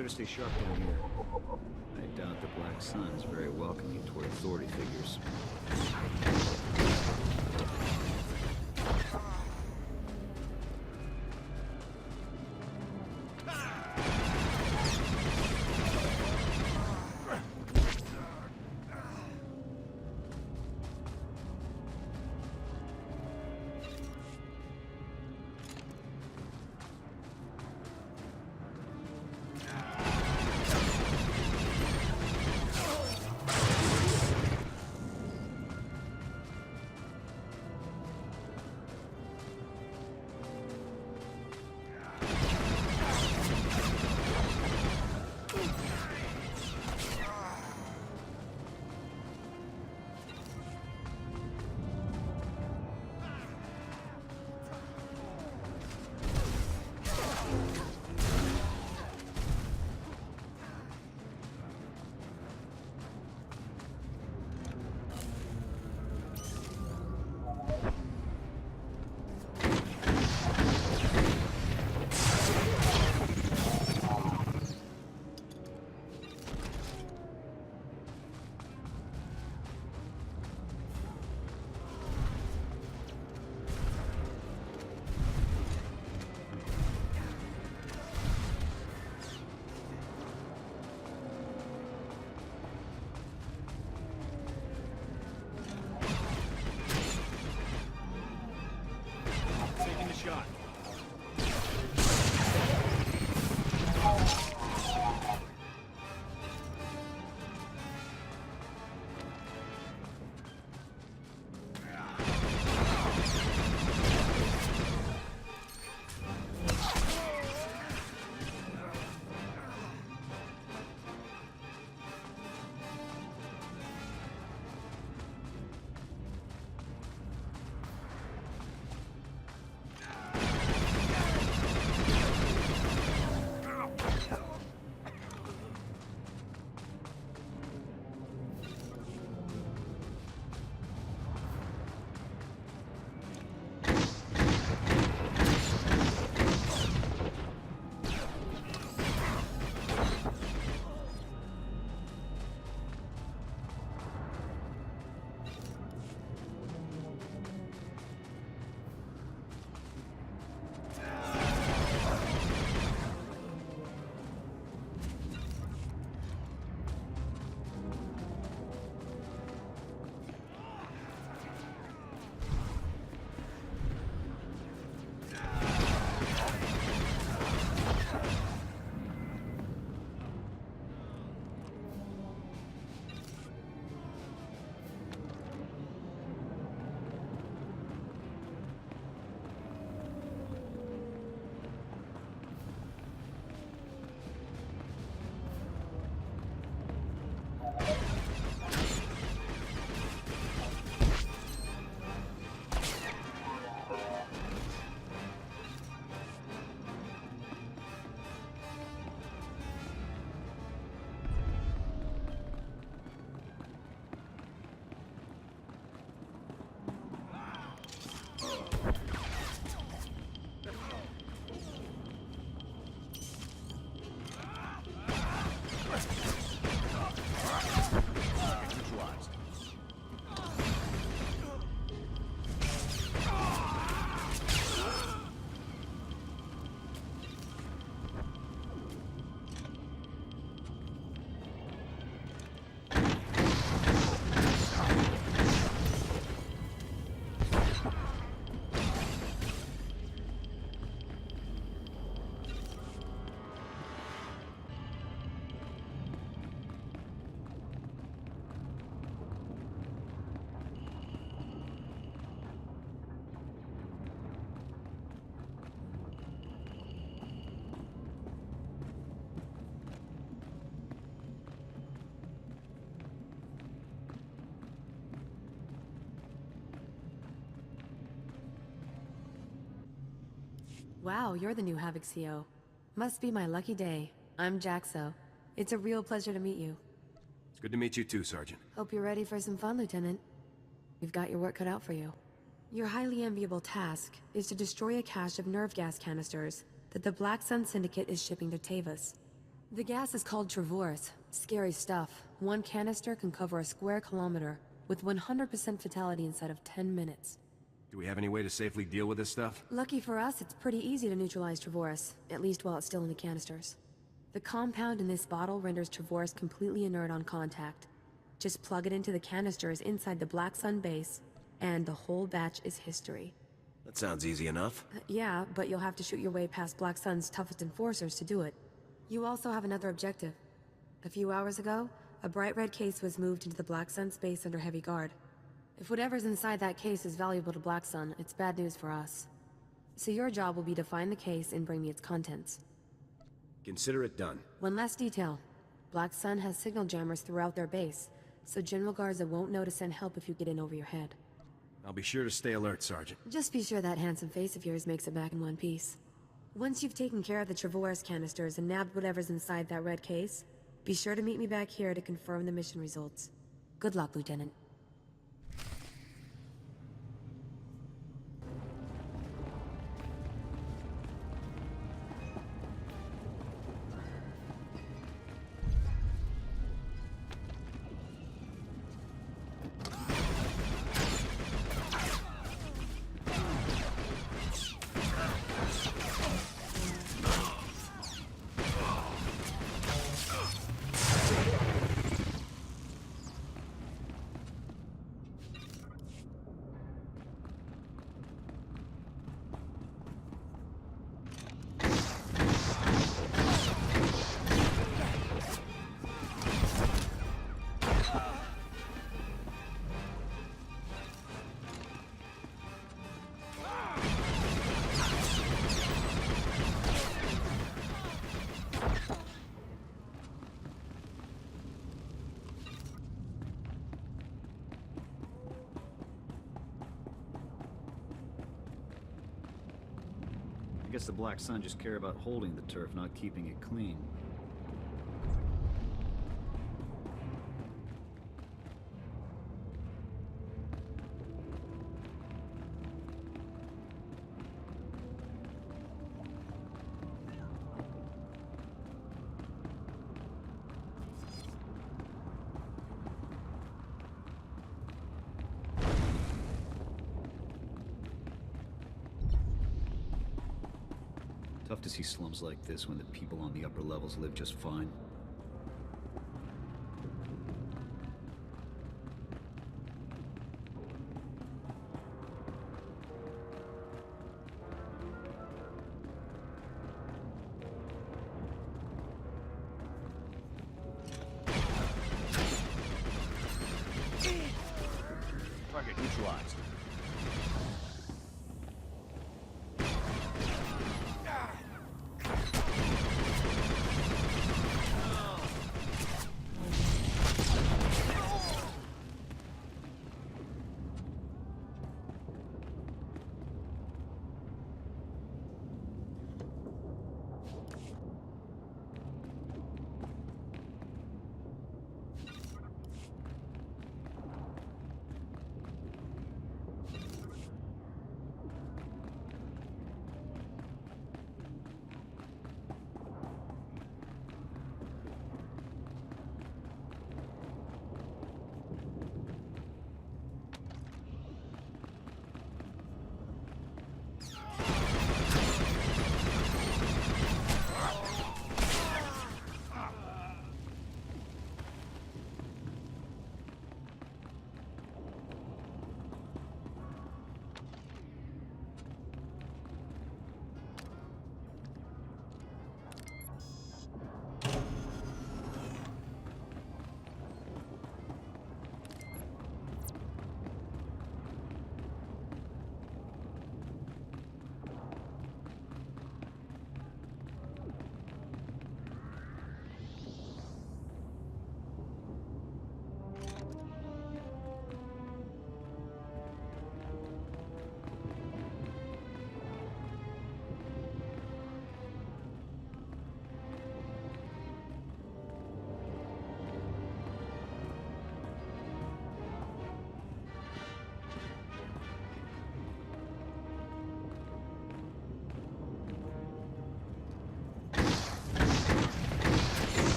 better stay sharp down here. I doubt the Black Sun's very welcoming toward authority figures. Taking the shot. Wow, you're the new Havoc CO. Must be my lucky day. I'm Jaxo. It's a real pleasure to meet you. It's good to meet you too, Sergeant. Hope you're ready for some fun, Lieutenant. You've got your work cut out for you. Your highly enviable task is to destroy a cache of nerve gas canisters that the Black Sun Syndicate is shipping to Tavis. The gas is called Travorce. Scary stuff. One canister can cover a square kilometer, with 100% fatality inside of 10 minutes. Do we have any way to safely deal with this stuff? Lucky for us, it's pretty easy to neutralize Travorce, at least while it's still in the canisters. The compound in this bottle renders Travorce completely inert on contact. Just plug it into the canisters inside the Black Sun base, and the whole batch is history. That sounds easy enough. Yeah, but you'll have to shoot your way past Black Sun's toughest enforcers to do it. You also have another objective. A few hours ago, a bright red case was moved into the Black Sun space under heavy guard. If whatever's inside that case is valuable to Black Sun, it's bad news for us. So your job will be to find the case and bring me its contents. Consider it done. One last detail. Black Sun has signal jammers throughout their base, so General Garza won't know to send help if you get in over your head. I'll be sure to stay alert, Sergeant. Just be sure that handsome face of yours makes it back in one piece. Once you've taken care of the Travorce canisters and nabbed whatever's inside that red case, be sure to meet me back here to confirm the mission results. Good luck, Lieutenant. I guess the Black Sun just care about holding the turf, not keeping it clean. Tough to see slums like this when the people on the upper levels live just fine. Target neutralized.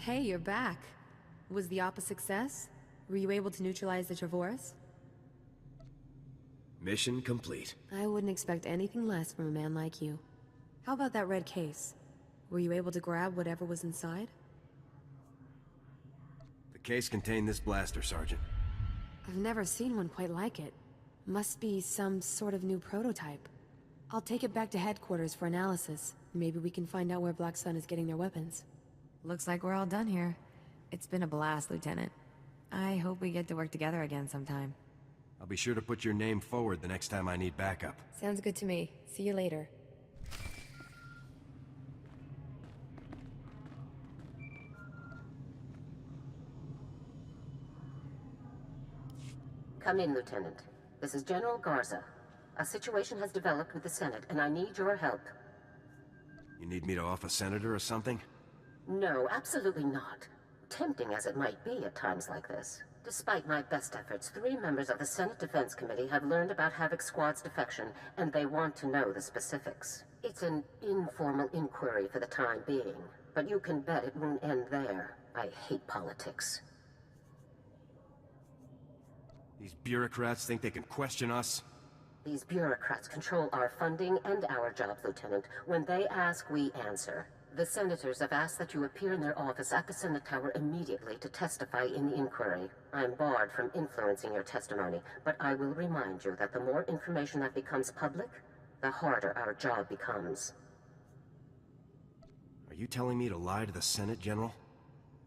Hey, you're back. Was the Op a success? Were you able to neutralize the Trevorus? Mission complete. I wouldn't expect anything less from a man like you. How about that red case? Were you able to grab whatever was inside? The case contained this blaster, Sergeant. I've never seen one quite like it. Must be some sort of new prototype. I'll take it back to headquarters for analysis. Maybe we can find out where Black Sun is getting their weapons. Looks like we're all done here. It's been a blast, Lieutenant. I hope we get to work together again sometime. I'll be sure to put your name forward the next time I need backup. Sounds good to me. See you later. Come in, Lieutenant. This is General Garza. A situation has developed with the Senate, and I need your help. You need me to off a senator or something? No, absolutely not. Tempting as it might be at times like this. Despite my best efforts, 3 members of the Senate Defense Committee have learned about Havoc Squad's defection, and they want to know the specifics. It's an informal inquiry for the time being, but you can bet it won't end there. I hate politics. These bureaucrats think they can question us? These bureaucrats control our funding and our jobs, Lieutenant. When they ask, we answer. The senators have asked that you appear in their office at the Senate Tower immediately to testify in the inquiry. I'm barred from influencing your testimony, but I will remind you that the more information that becomes public, the harder our job becomes. Are you telling me to lie to the Senate, General?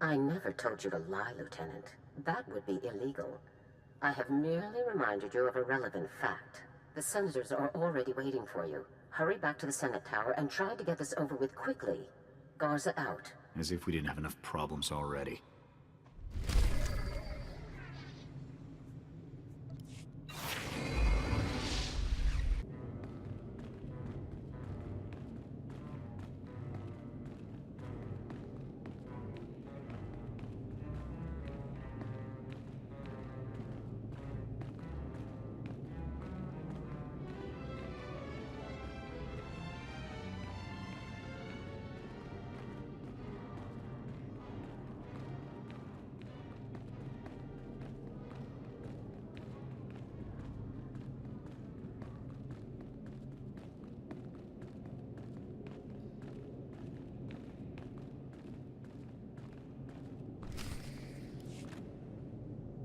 I never told you to lie, Lieutenant. That would be illegal. I have merely reminded you of a relevant fact. The senators are already waiting for you. Hurry back to the Senate Tower and try to get this over with quickly. Garza out. As if we didn't have enough problems already.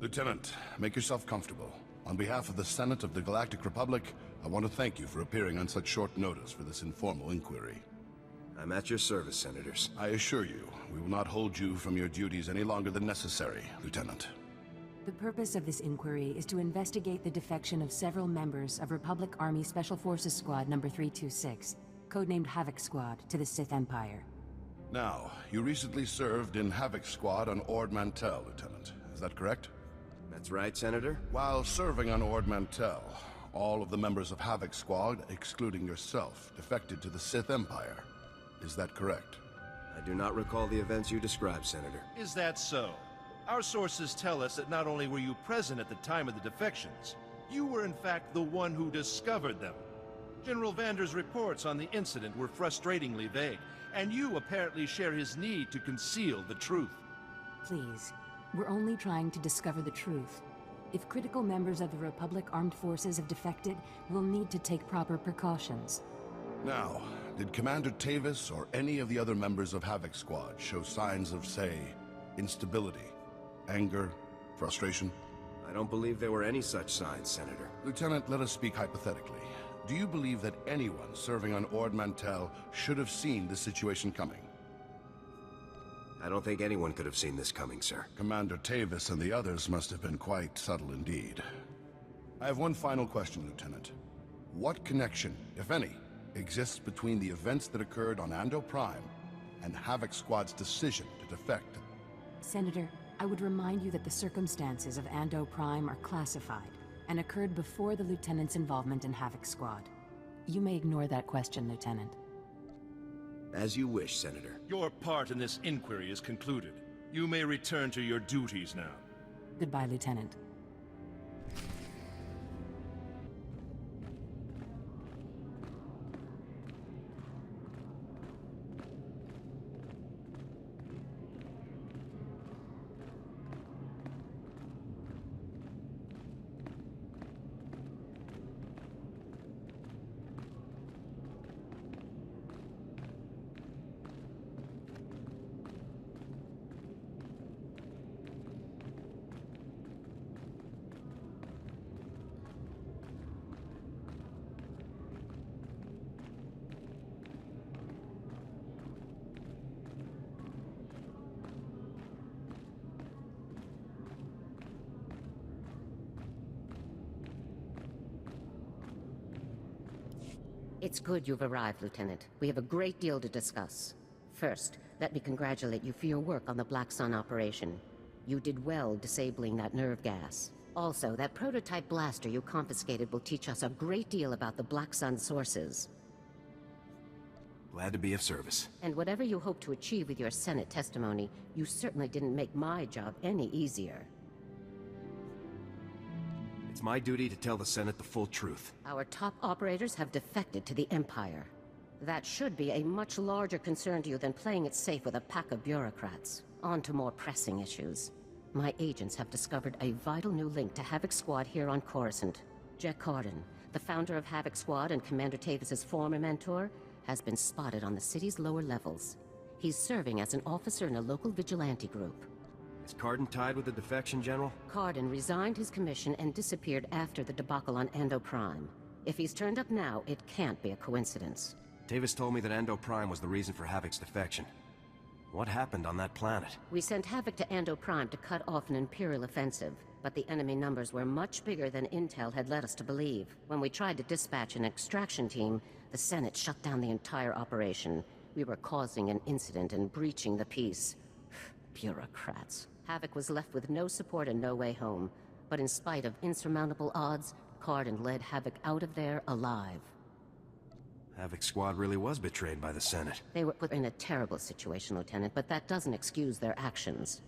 Lieutenant, make yourself comfortable. On behalf of the Senate of the Galactic Republic, I want to thank you for appearing on such short notice for this informal inquiry. I'm at your service, Senators. I assure you, we will not hold you from your duties any longer than necessary, Lieutenant. The purpose of this inquiry is to investigate the defection of several members of Republic Army Special Forces Squad number 326, codenamed Havoc Squad, to the Sith Empire. Now, you recently served in Havoc Squad on Ord Mantell, Lieutenant. Is that correct? That's right, Senator. While serving on Ord Mantell, all of the members of Havoc Squad, excluding yourself, defected to the Sith Empire. Is that correct? I do not recall the events you described, Senator. Is that so? Our sources tell us that not only were you present at the time of the defections, you were in fact the one who discovered them. General Vander's reports on the incident were frustratingly vague, and you apparently share his need to conceal the truth. Please, we're only trying to discover the truth. If critical members of the Republic Armed Forces have defected, we'll need to take proper precautions. Now, did Commander Tavis or any of the other members of Havoc Squad show signs of, say, instability, anger, frustration? I don't believe there were any such signs, Senator. Lieutenant, let us speak hypothetically. Do you believe that anyone serving on Ord Mantell should have seen this situation coming? I don't think anyone could have seen this coming, sir. Commander Tavis and the others must have been quite subtle indeed. I have one final question, Lieutenant. What connection, if any, exists between the events that occurred on Ando Prime and Havoc Squad's decision to defect? Senator, I would remind you that the circumstances of Ando Prime are classified and occurred before the Lieutenant's involvement in Havoc Squad. You may ignore that question, Lieutenant. As you wish, Senator. Your part in this inquiry is concluded. You may return to your duties now. Goodbye, Lieutenant. It's good you've arrived, Lieutenant. We have a great deal to discuss. First, let me congratulate you for your work on the Black Sun operation. You did well disabling that nerve gas. Also, that prototype blaster you confiscated will teach us a great deal about the Black Sun sources. Glad to be of service. And whatever you hope to achieve with your Senate testimony, you certainly didn't make my job any easier. It's my duty to tell the Senate the full truth. Our top operators have defected to the Empire. That should be a much larger concern to you than playing it safe with a pack of bureaucrats. On to more pressing issues. My agents have discovered a vital new link to Havoc Squad here on Coruscant. Jack Corden, the founder of Havoc Squad and Commander Tavis's former mentor, has been spotted on the city's lower levels. He's serving as an officer in a local vigilante group. Is Cardin tied with the defection, General? Cardin resigned his commission and disappeared after the debacle on Ando Prime. If he's turned up now, it can't be a coincidence. Tavis told me that Ando Prime was the reason for Havoc's defection. What happened on that planet? We sent Havoc to Ando Prime to cut off an Imperial offensive, but the enemy numbers were much bigger than Intel had led us to believe. When we tried to dispatch an extraction team, the Senate shut down the entire operation. We were causing an incident and breaching the peace. Bureaucrats. Havoc was left with no support and no way home. But in spite of insurmountable odds, Cardin led Havoc out of there alive. Havoc Squad really was betrayed by the Senate. They were put in a terrible situation, Lieutenant, but that doesn't excuse their actions.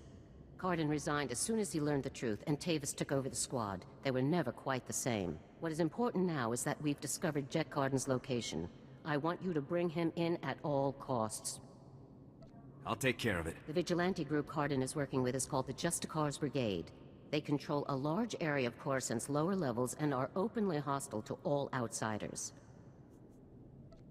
Cardin resigned as soon as he learned the truth, and Tavis took over the squad. They were never quite the same. What is important now is that we've discovered Jet Cardin's location. I want you to bring him in at all costs. I'll take care of it. The vigilante group Cardin is working with is called the Justicars Brigade. They control a large area of Coruscant's lower levels and are openly hostile to all outsiders.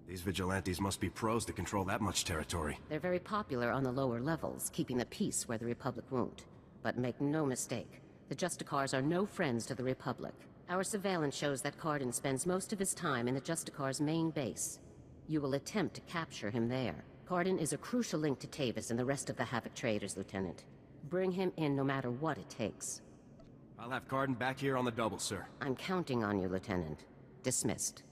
These vigilantes must be pros to control that much territory. They're very popular on the lower levels, keeping the peace where the Republic won't. But make no mistake, the Justicars are no friends to the Republic. Our surveillance shows that Cardin spends most of his time in the Justicars' main base. You will attempt to capture him there. Cardin is a crucial link to Tavis and the rest of the Havoc traders, Lieutenant. Bring him in no matter what it takes. I'll have Cardin back here on the double, sir. I'm counting on you, Lieutenant. Dismissed.